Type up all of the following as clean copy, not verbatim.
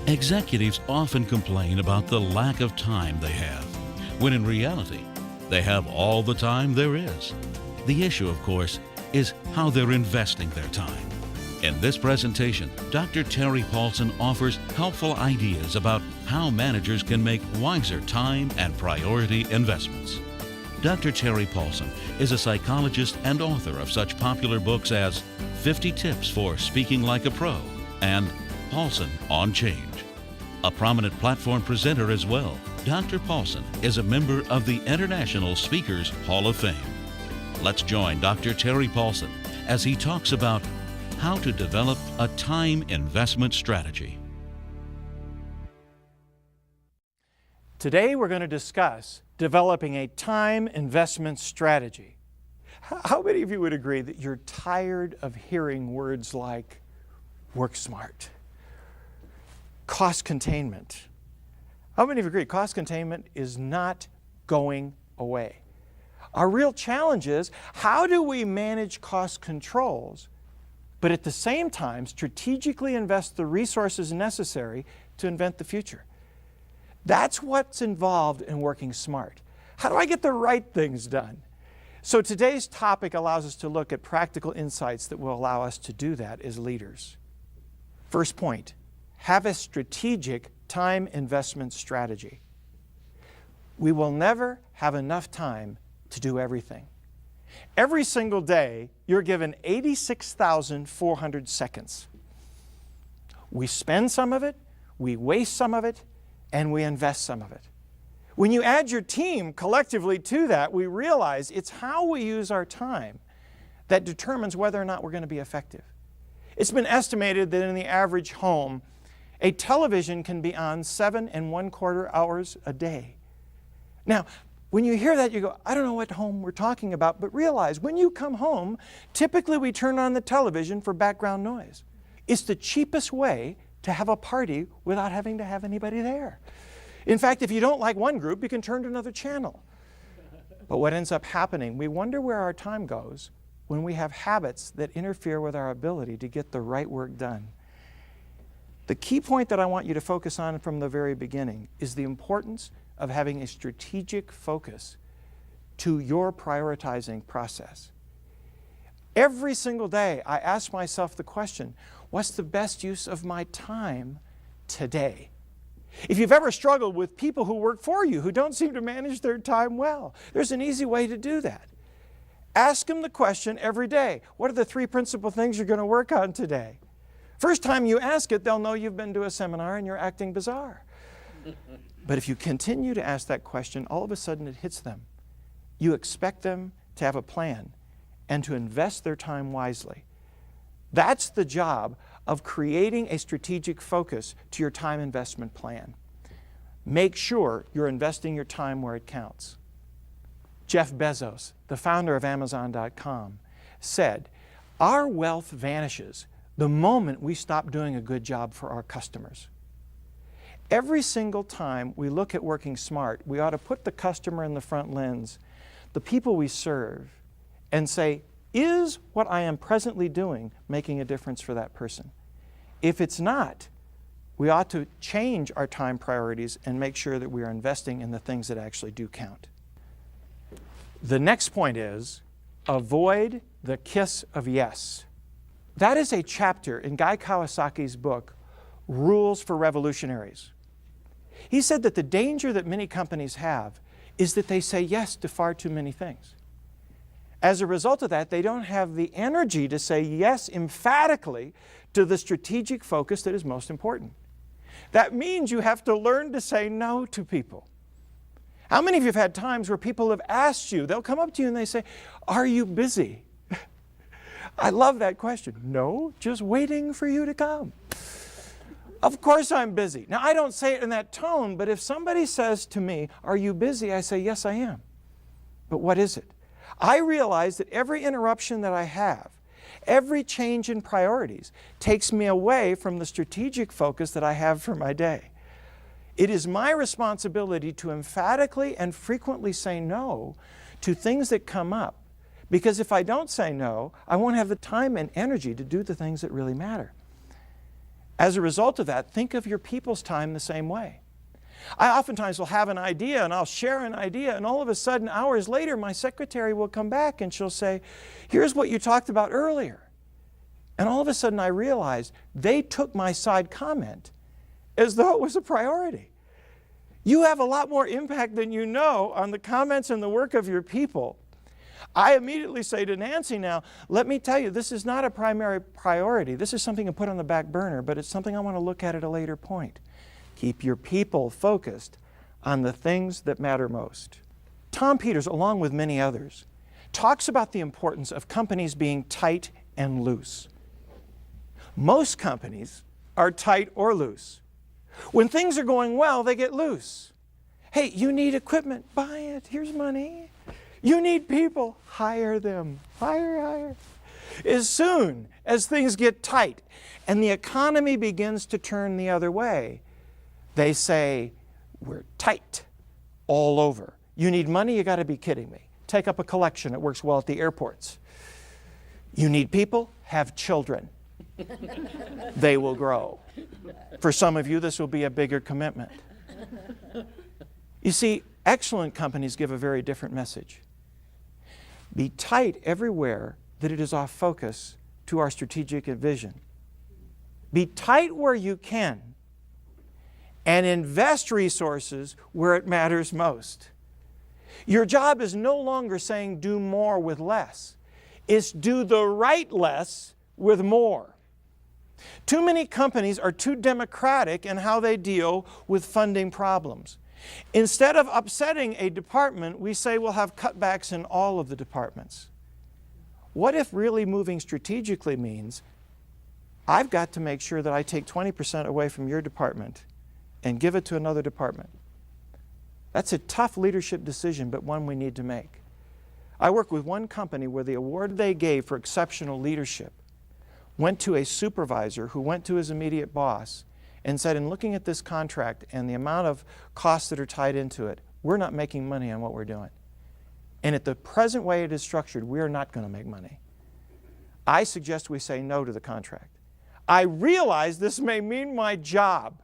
Executives often complain about the lack of time they have, when in reality, they have all the time there is. The issue, of course, is how they're investing their time. In this presentation, Dr. Terry Paulson offers helpful ideas about how managers can make wiser time and priority investments. Dr. Terry Paulson is a psychologist and author of such popular books as 50 Tips for Speaking Like a Pro and Paulson on Change. A prominent platform presenter as well, Dr. Paulson is a member of the International Speakers Hall of Fame. Let's join Dr. Terry Paulson as he talks about how to develop a time investment strategy. Today we're going to discuss developing a time investment strategy. How many of you would agree that you're tired of hearing words like work smart, cost containment? How many of you agree cost containment is not going away? Our real challenge is, how do we manage cost controls, but at the same time strategically invest the resources necessary to invent the future? That's what's involved in working smart. How do I get the right things done? So today's topic allows us to look at practical insights that will allow us to do that as leaders. First point, have a strategic time investment strategy. We will never have enough time to do everything. Every single day, you're given 86,400 seconds. We spend some of it, we waste some of it, and we invest some of it. When you add your team collectively to that, we realize it's how we use our time that determines whether or not we're going to be effective. It's been estimated that in the average home, a television can be on 7 1/4 hours a day. Now, when you hear that, you go, I don't know what home we're talking about, but realize when you come home, typically we turn on the television for background noise. It's the cheapest way to have a party without having to have anybody there. In fact, if you don't like one group, you can turn to another channel. But what ends up happening, we wonder where our time goes when we have habits that interfere with our ability to get the right work done. The key point that I want you to focus on from the very beginning is the importance of having a strategic focus to your prioritizing process. Every single day, I ask myself the question, what's the best use of my time today? If you've ever struggled with people who work for you who don't seem to manage their time well, there's an easy way to do that. Ask them the question every day, what are the 3 principal things you're going to work on today? First time you ask it, they'll know you've been to a seminar and you're acting bizarre. But if you continue to ask that question, all of a sudden it hits them. You expect them to have a plan and to invest their time wisely. That's the job of creating a strategic focus to your time investment plan. Make sure you're investing your time where it counts. Jeff Bezos, the founder of Amazon.com, said, our wealth vanishes the moment we stop doing a good job for our customers. Every single time we look at working smart, we ought to put the customer in the front lens, the people we serve, and say, is what I am presently doing making a difference for that person? If it's not, we ought to change our time priorities and make sure that we are investing in the things that actually do count. The next point is, avoid the kiss of yes. That is a chapter in Guy Kawasaki's book, Rules for Revolutionaries. He said that the danger that many companies have is that they say yes to far too many things. As a result of that, they don't have the energy to say yes emphatically to the strategic focus that is most important. That means you have to learn to say no to people. How many of you have had times where people have asked you, they'll come up to you and they say, are you busy? I love that question. No, just waiting for you to come. Of course I'm busy. Now, I don't say it in that tone, but if somebody says to me, are you busy? I say, yes, I am. But what is it? I realize that every interruption that I have, every change in priorities, takes me away from the strategic focus that I have for my day. It is my responsibility to emphatically and frequently say no to things that come up, because if I don't say no, I won't have the time and energy to do the things that really matter. As a result of that, think of your people's time the same way. I oftentimes will have an idea and I'll share an idea, and all of a sudden, hours later, my secretary will come back and she'll say, here's what you talked about earlier. And all of a sudden I realized they took my side comment as though it was a priority. You have a lot more impact than you know on the comments and the work of your people. I immediately say to Nancy now, let me tell you, this is not a primary priority. This is something to put on the back burner, but it's something I want to look at a later point. Keep your people focused on the things that matter most. Tom Peters, along with many others, talks about the importance of companies being tight and loose. Most companies are tight or loose. When things are going well, they get loose. Hey, you need equipment, buy it, here's money. You need people, hire them, hire. As soon as things get tight and the economy begins to turn the other way, they say, we're tight all over. You need money, you got to be kidding me. Take up a collection, it works well at the airports. You need people, have children. They will grow. For some of you, this will be a bigger commitment. You see, excellent companies give a very different message. Be tight everywhere that it is off focus to our strategic vision. Be tight where you can and invest resources where it matters most. Your job is no longer saying do more with less. It's do the right less with more. Too many companies are too democratic in how they deal with funding problems. Instead of upsetting a department, we say we'll have cutbacks in all of the departments. What if really moving strategically means I've got to make sure that I take 20% away from your department and give it to another department? That's a tough leadership decision, but one we need to make. I work with one company where the award they gave for exceptional leadership went to a supervisor who went to his immediate boss and said, in looking at this contract and the amount of costs that are tied into it, we're not making money on what we're doing. And at the present way it is structured, we're not going to make money. I suggest we say no to the contract. I realize this may mean my job.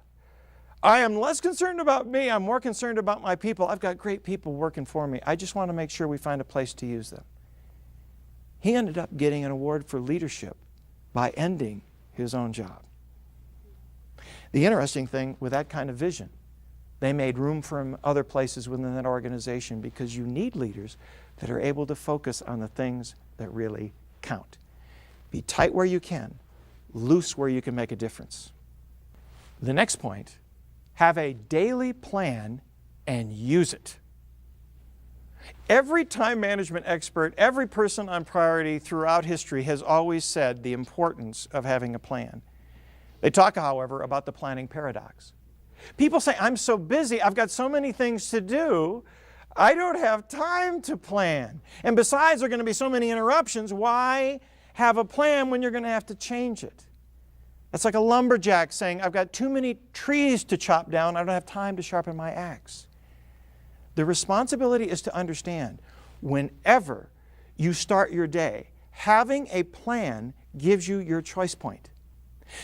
I am less concerned about me, I'm more concerned about my people. I've got great people working for me. I just want to make sure we find a place to use them. He ended up getting an award for leadership by ending his own job. The interesting thing with that kind of vision, they made room for him other places within that organization, because you need leaders that are able to focus on the things that really count. Be tight where you can, loose where you can make a difference. The next point, have a daily plan and use it. Every time management expert, every person on priority throughout history has always said the importance of having a plan. They talk, however, about the planning paradox. People say, I'm so busy, I've got so many things to do, I don't have time to plan. And besides, there are going to be so many interruptions, why have a plan when you're going to have to change it? That's like a lumberjack saying, I've got too many trees to chop down, I don't have time to sharpen my axe. The responsibility is to understand, whenever you start your day, having a plan gives you your choice point.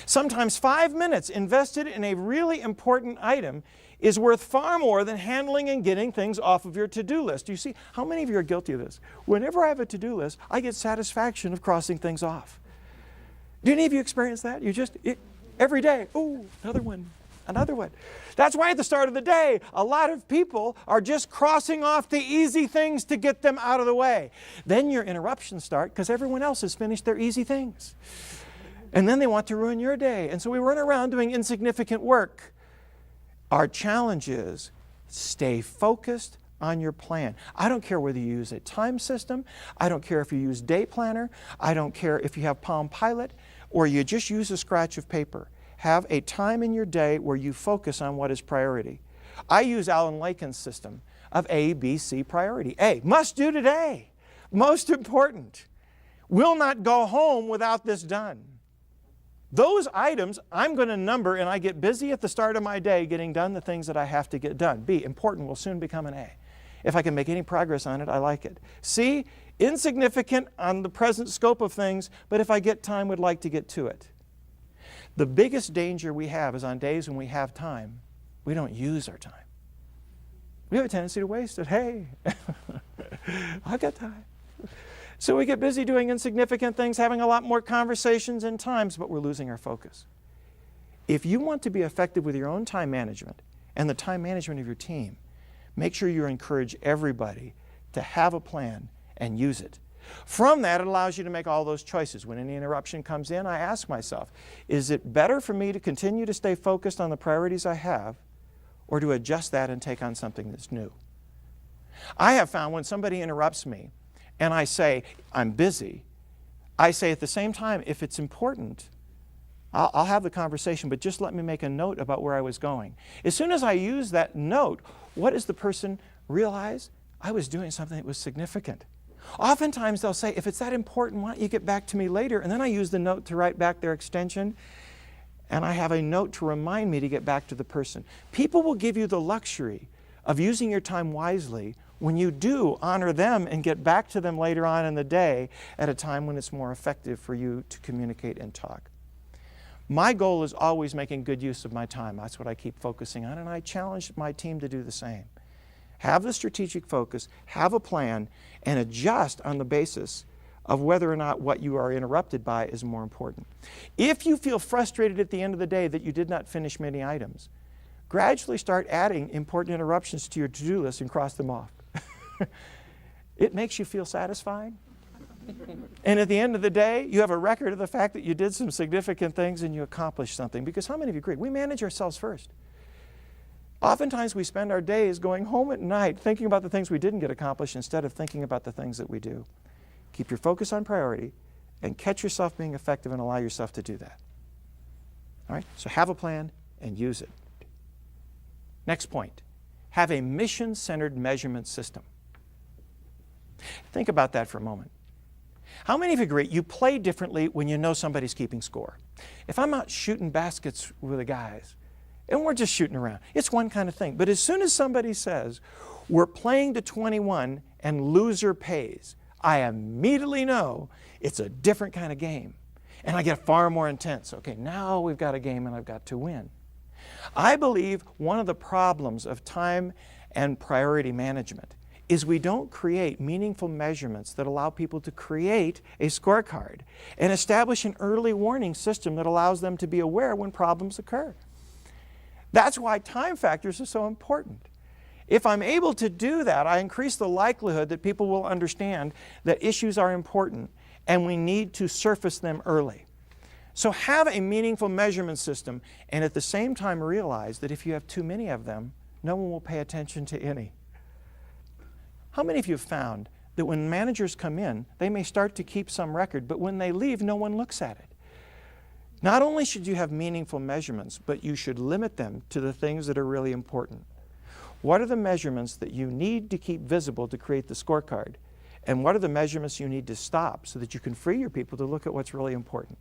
Sometimes 5 minutes invested in a really important item is worth far more than handling and getting things off of your to-do list. You see, how many of you are guilty of this? Whenever I have a to-do list, I get satisfaction of crossing things off. Do any of you experience that? Every day, oh, another one. Another one. That's why at the start of the day, a lot of people are just crossing off the easy things to get them out of the way. Then your interruptions start because everyone else has finished their easy things. And then they want to ruin your day. And so we run around doing insignificant work. Our challenge is stay focused on your plan. I don't care whether you use a time system. I don't care if you use Day Planner. I don't care if you have Palm Pilot or you just use a scratch of paper. Have a time in your day where you focus on what is priority. I use Alan Laken's system of A, B, C priority. A, must do today. Most important. Will not go home without this done. Those items I'm going to number, and I get busy at the start of my day getting done the things that I have to get done. B, important will soon become an A. If I can make any progress on it, I like it. C, insignificant on the present scope of things, but if I get time, would like to get to it. The biggest danger we have is on days when we have time, we don't use our time. We have a tendency to waste it. Hey, I've got time. So we get busy doing insignificant things, having a lot more conversations and times, but we're losing our focus. If you want to be effective with your own time management and the time management of your team, make sure you encourage everybody to have a plan and use it. From that, it allows you to make all those choices. When any interruption comes in, I ask myself, is it better for me to continue to stay focused on the priorities I have, or to adjust that and take on something that's new? I have found when somebody interrupts me and I say, I'm busy, I say at the same time, if it's important, I'll have the conversation, but just let me make a note about where I was going. As soon as I use that note, what does the person realize? I was doing something that was significant. Oftentimes they'll say, if it's that important, why don't you get back to me later? And then I use the note to write back their extension, and I have a note to remind me to get back to the person. People will give you the luxury of using your time wisely when you do honor them and get back to them later on in the day at a time when it's more effective for you to communicate and talk. My goal is always making good use of my time. That's what I keep focusing on, and I challenge my team to do the same. Have the strategic focus, have a plan, and adjust on the basis of whether or not what you are interrupted by is more important. If you feel frustrated at the end of the day that you did not finish many items, gradually start adding important interruptions to your to-do list and cross them off. It makes you feel satisfied. And at the end of the day, you have a record of the fact that you did some significant things and you accomplished something. Because how many of you agree? We manage ourselves first. Oftentimes we spend our days going home at night thinking about the things we didn't get accomplished instead of thinking about the things that we do. Keep your focus on priority and catch yourself being effective and allow yourself to do that. All right, so have a plan and use it. Next point, have a mission-centered measurement system. Think about that for a moment. How many of you agree you play differently when you know somebody's keeping score? If I'm out shooting baskets with the guys, and we're just shooting around, it's one kind of thing. But as soon as somebody says, we're playing to 21 and loser pays, I immediately know it's a different kind of game. And I get far more intense. Okay, now we've got a game and I've got to win. I believe one of the problems of time and priority management is we don't create meaningful measurements that allow people to create a scorecard and establish an early warning system that allows them to be aware when problems occur. That's why time factors are so important. If I'm able to do that, I increase the likelihood that people will understand that issues are important and we need to surface them early. So have a meaningful measurement system and at the same time realize that if you have too many of them, no one will pay attention to any. How many of you have found that when managers come in, they may start to keep some record, but when they leave, no one looks at it? Not only should you have meaningful measurements, but you should limit them to the things that are really important. What are the measurements that you need to keep visible to create the scorecard? And what are the measurements you need to stop so that you can free your people to look at what's really important?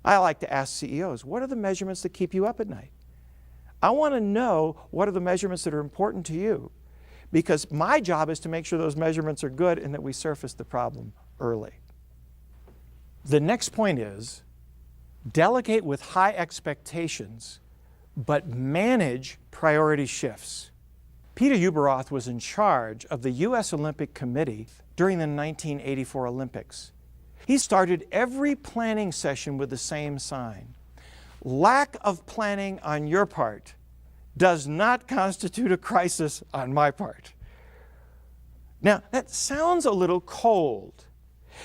I like to ask CEOs, what are the measurements that keep you up at night? I want to know what are the measurements that are important to you, because my job is to make sure those measurements are good and that we surface the problem early. The next point is, delegate with high expectations, but manage priority shifts. Peter Ueberroth was in charge of the U.S. Olympic Committee during the 1984 Olympics. He started every planning session with the same sign. Lack of planning on your part does not constitute a crisis on my part. Now, that sounds a little cold,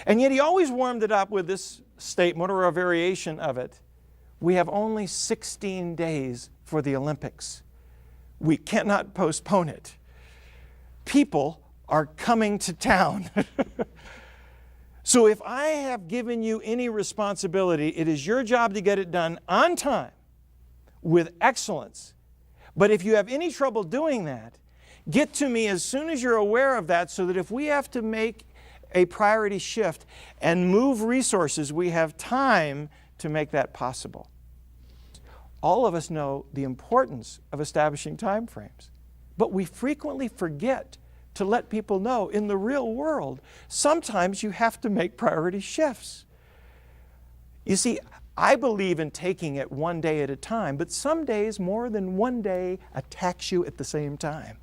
and yet he always warmed it up with this statement or a variation of it. We have only 16 days for the Olympics. We cannot postpone it. People are coming to town. So if I have given you any responsibility, it is your job to get it done on time with excellence. But if you have any trouble doing that, get to me as soon as you're aware of that so that if we have to make a priority shift and move resources, we have time to make that possible. All of us know the importance of establishing time frames, but we frequently forget to let people know in the real world, sometimes you have to make priority shifts. You see, I believe in taking it one day at a time, but some days more than one day attacks you at the same time.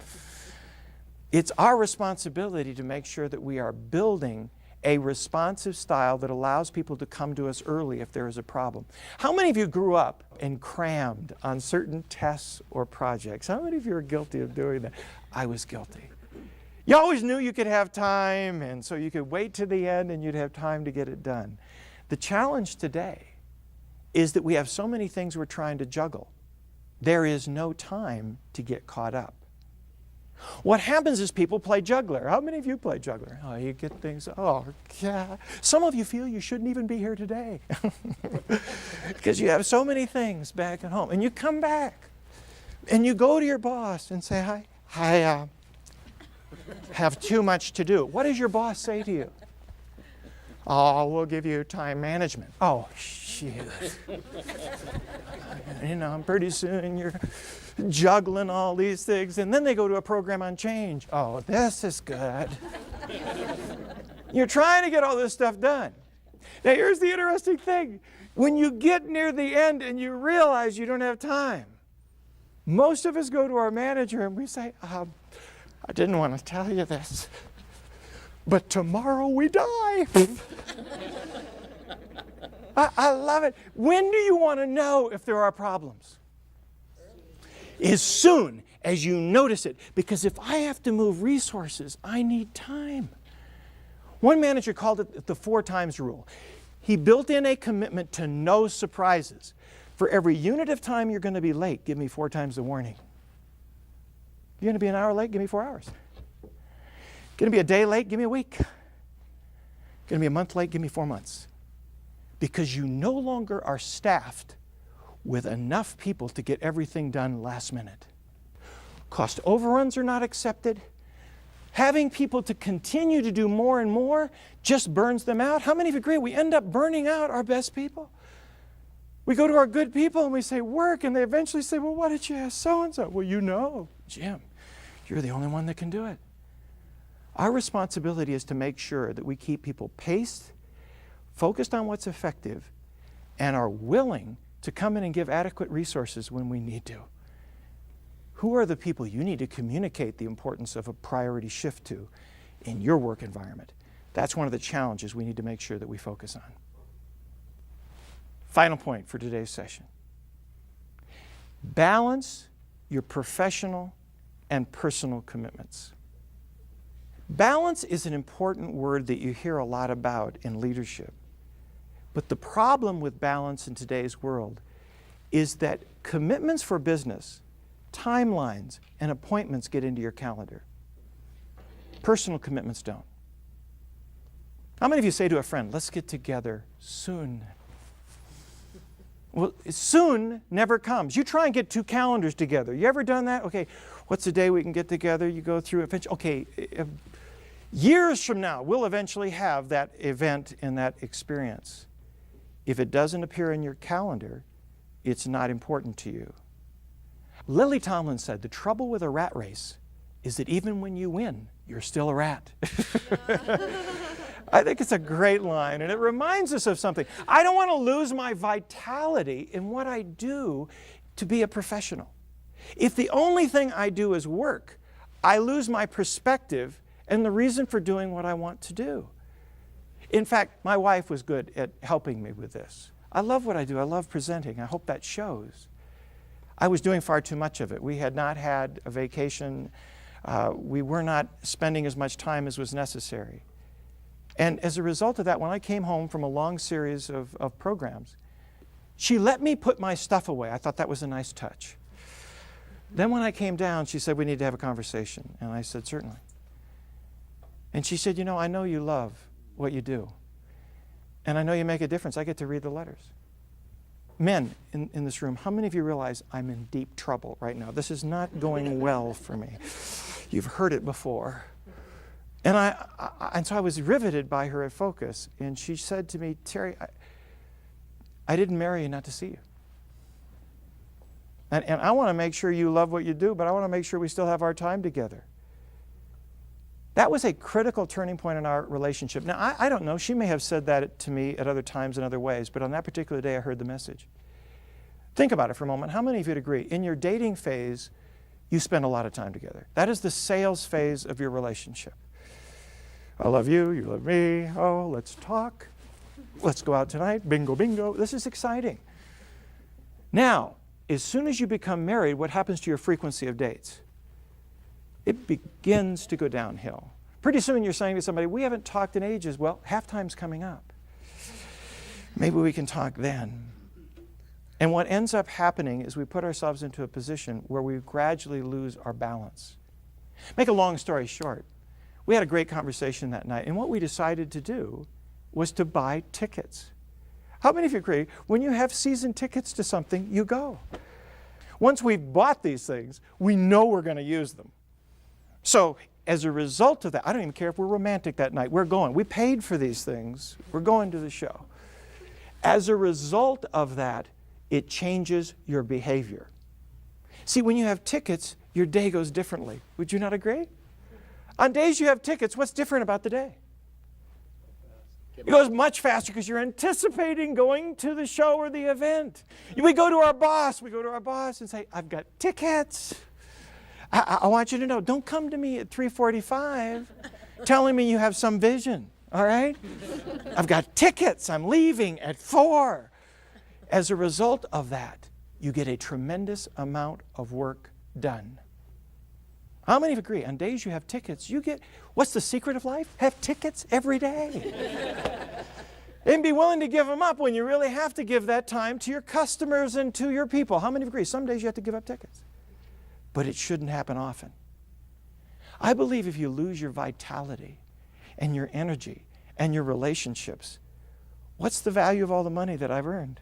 It's our responsibility to make sure that we are building a responsive style that allows people to come to us early if there is a problem. How many of you grew up and crammed on certain tests or projects? How many of you are guilty of doing that? I was guilty. You always knew you could have time, and so you could wait to the end and you'd have time to get it done. The challenge today is that we have so many things we're trying to juggle. There is no time to get caught up. What happens is people play juggler. How many of you play juggler? Oh, you get things, oh, yeah. Some of you feel you shouldn't even be here today because you have so many things back at home. And you come back and you go to your boss and say, hi, I have too much to do. What does your boss say to you? Oh, we'll give you time management. Oh, shit. You know, pretty soon you're juggling all these things, and then they go to a program on change. Oh, this is good. You're trying to get all this stuff done. Now, here's the interesting thing. When you get near the end and you realize you don't have time, most of us go to our manager and we say, I didn't want to tell you this, but tomorrow we die. I love it. When do you want to know if there are problems? As soon as you notice it. Because if I have to move resources, I need time. One manager called it the 4 times rule. He built in a commitment to no surprises. For every unit of time you're going to be late, give me 4 times the warning. You're going to be an hour late, give me 4 hours. Going to be a day late, give me a week. Going to be a month late, give me 4 months. Because you no longer are staffed with enough people to get everything done last minute. Cost overruns are not accepted. Having people to continue to do more and more just burns them out. How many of you agree we end up burning out our best people? We go to our good people and we say, work, and they eventually say, well, why did you ask so-and-so? Well, you know, Jim, you're the only one that can do it. Our responsibility is to make sure that we keep people paced, focused on what's effective, and are willing to come in and give adequate resources when we need to. Who are the people you need to communicate the importance of a priority shift to in your work environment? That's one of the challenges we need to make sure that we focus on. Final point for today's session. Balance your professional and personal commitments. Balance is an important word that you hear a lot about in leadership. But the problem with balance in today's world is that commitments for business, timelines, and appointments get into your calendar. Personal commitments don't. How many of you say to a friend, let's get together soon? Well, soon never comes. You try and get 2 calendars together. You ever done that? Okay, what's the day we can get together? You go through it. Okay, years from now, we'll eventually have that event and that experience. If it doesn't appear in your calendar, it's not important to you. Lily Tomlin said, the trouble with a rat race is that even when you win, you're still a rat. I think it's a great line, and it reminds us of something. I don't want to lose my vitality in what I do to be a professional. If the only thing I do is work, I lose my perspective and the reason for doing what I want to do. In fact, my wife was good at helping me with this. I love what I do. I love presenting. I hope that shows. I was doing far too much of it. We had not had a vacation. We were not spending as much time as was necessary. And as a result of that, when I came home from a long series of programs, she let me put my stuff away. I thought that was a nice touch. Then when I came down, she said, we need to have a conversation. And I said, certainly. And she said, you know, I know you love what you do. And I know you make a difference. I get to read the letters. Men in this room, how many of you realize I'm in deep trouble right now? This is not going well for me. You've heard it before. And so I was riveted by her focus. And she said to me, Terry, I didn't marry you not to see you. And I want to make sure you love what you do, but I want to make sure we still have our time together. That was a critical turning point in our relationship. Now, I don't know. She may have said that to me at other times in other ways, but on that particular day, I heard the message. Think about it for a moment. How many of you'd agree? In your dating phase, you spend a lot of time together. That is the sales phase of your relationship. I love you, you love me. Oh, let's talk. Let's go out tonight. Bingo, bingo. This is exciting. Now, as soon as you become married, what happens to your frequency of dates? It begins to go downhill. Pretty soon you're saying to somebody, we haven't talked in ages. Well, halftime's coming up. Maybe we can talk then. And what ends up happening is we put ourselves into a position where we gradually lose our balance. Make a long story short, we had a great conversation that night, and what we decided to do was to buy tickets. How many of you agree, when you have season tickets to something, you go? Once we've bought these things, we know we're going to use them. So as a result of that, I don't even care if we're romantic that night, we're going. We paid for these things. We're going to the show. As a result of that, it changes your behavior. See, when you have tickets, your day goes differently. Would you not agree? On days you have tickets, what's different about the day? It goes much faster because you're anticipating going to the show or the event. We go to our boss and say, I've got tickets. I want you to know, don't come to me at 3:45 telling me you have some vision, all right? I've got tickets. I'm leaving at 4. As a result of that, you get a tremendous amount of work done. How many agree? On days you have tickets, you get, what's the secret of life? Have tickets every day. And be willing to give them up when you really have to give that time to your customers and to your people. How many agree? Some days you have to give up tickets. But it shouldn't happen often. I believe if you lose your vitality and your energy and your relationships, what's the value of all the money that I've earned?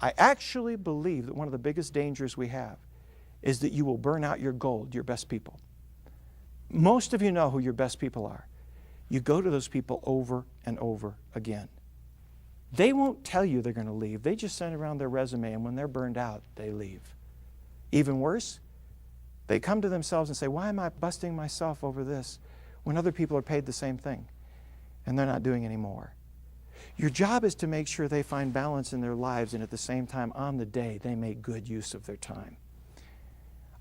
I actually believe that one of the biggest dangers we have is that you will burn out your gold, your best people. Most of you know who your best people are. You go to those people over and over again. They won't tell you they're going to leave. They just send around their resume, and when they're burned out, they leave. Even worse, they come to themselves and say, why am I busting myself over this when other people are paid the same thing and they're not doing any more? Your job is to make sure they find balance in their lives, and at the same time, on the day, they make good use of their time.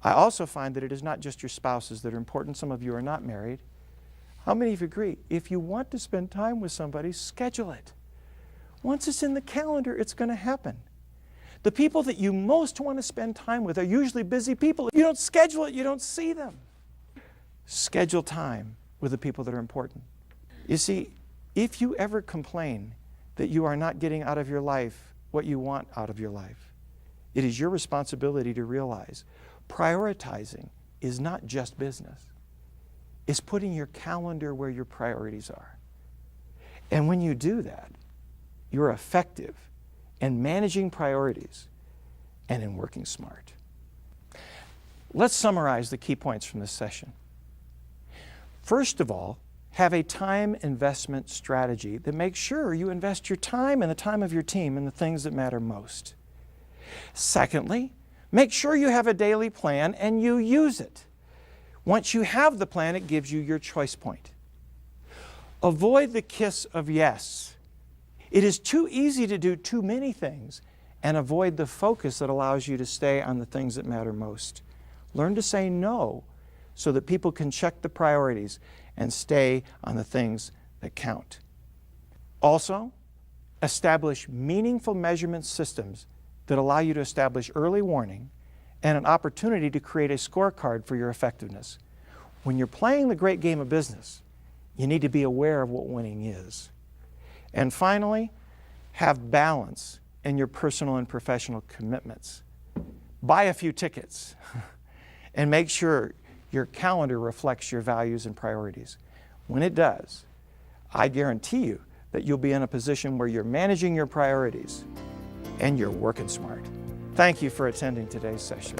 I also find that it is not just your spouses that are important. Some of you are not married. How many of you agree? If you want to spend time with somebody, schedule it. Once it's in the calendar, it's going to happen. The people that you most want to spend time with are usually busy people. If you don't schedule it, you don't see them. Schedule time with the people that are important. You see, if you ever complain that you are not getting out of your life what you want out of your life, it is your responsibility to realize prioritizing is not just business. It's putting your calendar where your priorities are. And when you do that, you're effective in managing priorities and in working smart. Let's summarize the key points from this session. First of all, have a time investment strategy that makes sure you invest your time and the time of your team in the things that matter most. Secondly, make sure you have a daily plan and you use it. Once you have the plan, it gives you your choice point. Avoid the kiss of yes. It is too easy to do too many things and avoid the focus that allows you to stay on the things that matter most. Learn to say no so that people can check the priorities and stay on the things that count. Also, establish meaningful measurement systems that allow you to establish early warning and an opportunity to create a scorecard for your effectiveness. When you're playing the great game of business, you need to be aware of what winning is. And finally, have balance in your personal and professional commitments. Buy a few tickets and make sure your calendar reflects your values and priorities. When it does, I guarantee you that you'll be in a position where you're managing your priorities and you're working smart. Thank you for attending today's session.